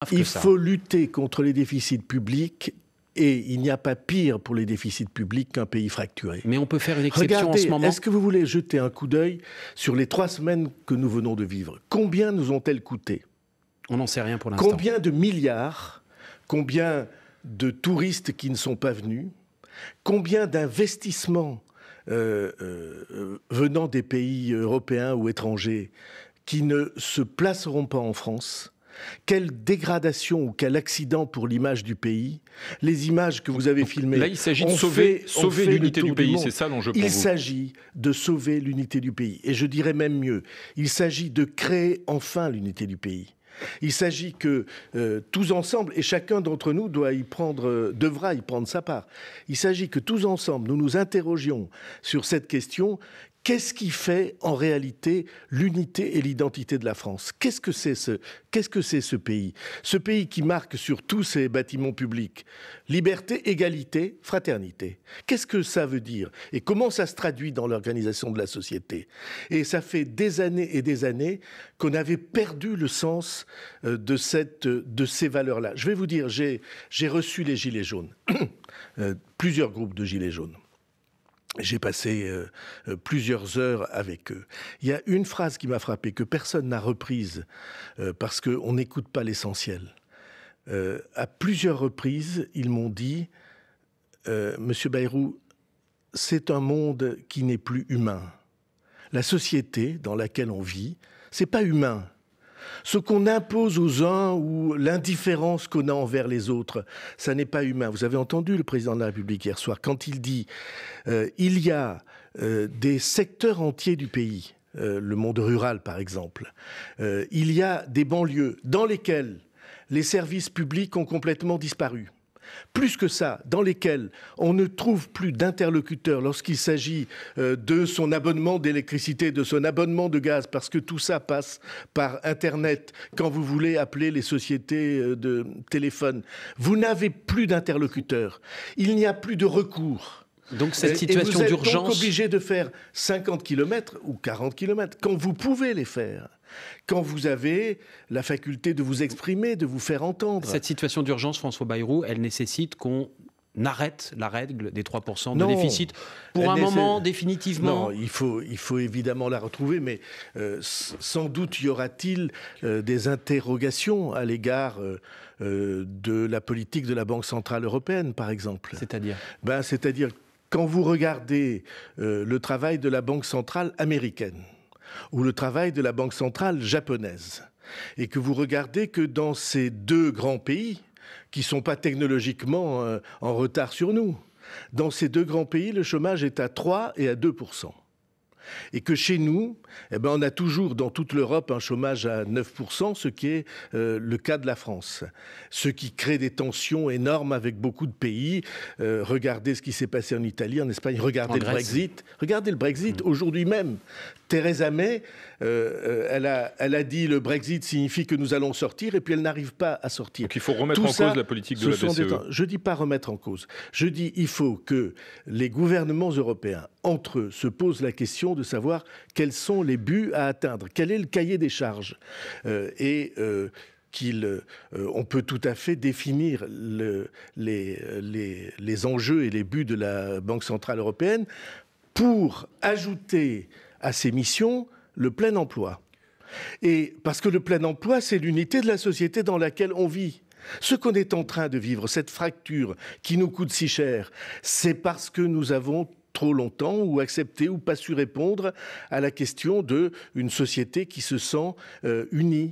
grave que ça. Il faut lutter contre les déficits publics. Et il n'y a pas pire pour les déficits publics qu'un pays fracturé. Mais on peut faire une exception Regardez, en ce moment. est-ce que vous voulez jeter un coup d'œil sur les 3 semaines que nous venons de vivre? Combien nous ont-elles coûté? On n'en sait rien pour l'instant. Combien de milliards? Combien de touristes qui ne sont pas venus? Combien d'investissements venant des pays européens ou étrangers qui ne se placeront pas en France? Quelle dégradation ou quel accident pour l'image du pays. Les images que vous avez filmées... Là, il s'agit de sauver l'unité du pays, c'est ça l'enjeu pour vous. Il s'agit de sauver l'unité du pays. Et je dirais même mieux, il s'agit de créer enfin l'unité du pays. Il s'agit que tous ensemble, et chacun d'entre nous devra y prendre sa part, il s'agit que tous ensemble, nous nous interrogions sur cette question. Qu'est-ce qui fait en réalité l'unité et l'identité de la France? Qu'est-ce que c'est ce pays? Ce pays qui marque sur tous ses bâtiments publics liberté, égalité, fraternité. Qu'est-ce que ça veut dire? Et comment ça se traduit dans l'organisation de la société? Et ça fait des années et des années qu'on avait perdu le sens de ces valeurs-là. Je vais vous dire, j'ai reçu les Gilets jaunes, plusieurs groupes de Gilets jaunes. J'ai passé plusieurs heures avec eux. Il y a une phrase qui m'a frappé, que personne n'a reprise, parce qu'on n'écoute pas l'essentiel. À plusieurs reprises, ils m'ont dit « Monsieur Bayrou, c'est un monde qui n'est plus humain. La société dans laquelle on vit, c'est pas humain. Ce qu'on impose aux uns ou l'indifférence qu'on a envers les autres, ça n'est pas humain. » Vous avez entendu le président de la République hier soir, quand il dit il y a des secteurs entiers du pays, le monde rural par exemple, il y a des banlieues dans lesquelles les services publics ont complètement disparu. Plus que ça, dans lesquels on ne trouve plus d'interlocuteurs lorsqu'il s'agit de son abonnement d'électricité, de son abonnement de gaz, parce que tout ça passe par Internet. Quand vous voulez appeler les sociétés de téléphone, vous n'avez plus d'interlocuteurs. Il n'y a plus de recours. Donc cette situation d'urgence... Vous êtes donc obligé de faire 50 km ou 40 km quand vous pouvez les faire. Quand vous avez la faculté de vous exprimer, de vous faire entendre. Cette situation d'urgence, François Bayrou, elle nécessite qu'on arrête la règle des 3% de déficit pour un moment, définitivement. Non, il faut évidemment la retrouver, mais sans doute y aura-t-il des interrogations à l'égard de la politique de la Banque Centrale Européenne, par exemple. C'est-à-dire c'est-à-dire, quand vous regardez le travail de la Banque Centrale américaine, ou le travail de la Banque centrale japonaise, et que vous regardez que dans ces deux grands pays, qui ne sont pas technologiquement en retard sur nous, dans ces deux grands pays, le chômage est à 3 et à 2%. Et que chez nous, on a toujours dans toute l'Europe un chômage à 9%, ce qui est le cas de la France. Ce qui crée des tensions énormes avec beaucoup de pays. Regardez ce qui s'est passé en Italie, en Espagne, regardez le Brexit. Regardez le Brexit. Aujourd'hui même, Theresa May, elle a dit le Brexit signifie que nous allons sortir, et puis elle n'arrive pas à sortir. Donc il faut remettre en cause la politique de la BCE. Je ne dis pas remettre en cause. Je dis il faut que les gouvernements européens, entre eux, se posent la question de savoir quels sont les buts à atteindre, quel est le cahier des charges. On peut tout à fait définir les enjeux et les buts de la Banque Centrale Européenne pour ajouter à ces missions le plein emploi. Et parce que le plein emploi, c'est l'unité de la société dans laquelle on vit. Ce qu'on est en train de vivre, cette fracture qui nous coûte si cher, c'est parce que nous avons trop longtemps ou accepté ou pas su répondre à la question d'une société qui se sent unie.